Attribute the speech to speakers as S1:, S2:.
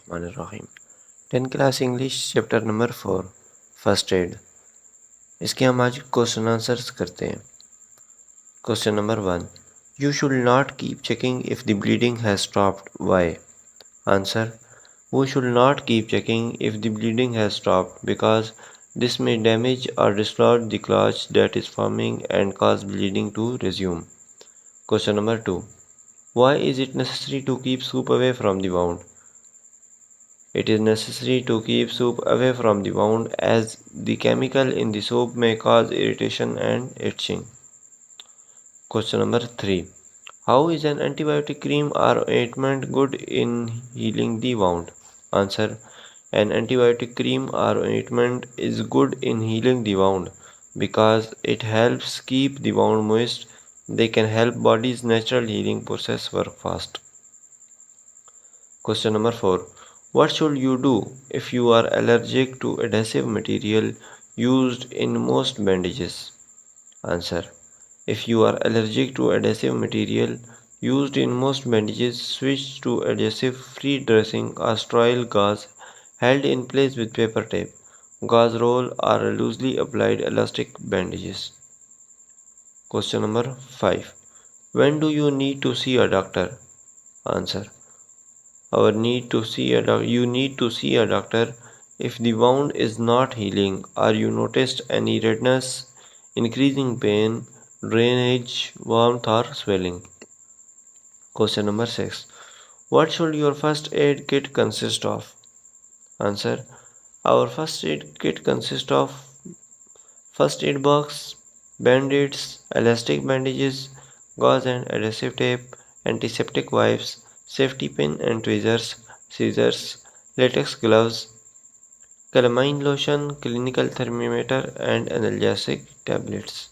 S1: बिस्मिल्लाहिर्रहमानिर्रहीम। 10 class English chapter number 4 first aid. इसके हम आज क्वेश्चन आंसर्स करते हैं। Question number 1, you should not keep checking if the bleeding has stopped, why? Answer, we should not keep checking if the bleeding has stopped because this may damage or dislodge the clot that is forming and cause bleeding to resume. Question number 2, why is it necessary to keep soup away from the wound? It is necessary to keep soup away from the wound as the chemical in the soup may cause irritation and itching. Question number 3, how is an antibiotic cream or ointment good in healing the wound? Answer, an antibiotic cream or ointment is good in healing the wound because it helps keep the wound moist. They can help body's natural healing process work fast. Question number 4, what should you do if you are allergic to adhesive material used in most bandages? Answer, if you are allergic to adhesive material used in most bandages, switch to adhesive-free dressing or sterile gauze held in place with paper tape, gauze roll or loosely applied elastic bandages. Question number 5, when do you need to see a doctor? Answer, you need to see a doctor if the wound is not healing or you noticed any redness, increasing pain, drainage, warmth or swelling. Question number 6, what should your first aid kit consist of? Answer, our first aid kit consists of first aid box, band-aids, elastic bandages, gauze and adhesive tape, antiseptic wipes, safety pin and tweezers, scissors, latex gloves, calamine lotion, clinical thermometer and analgesic tablets.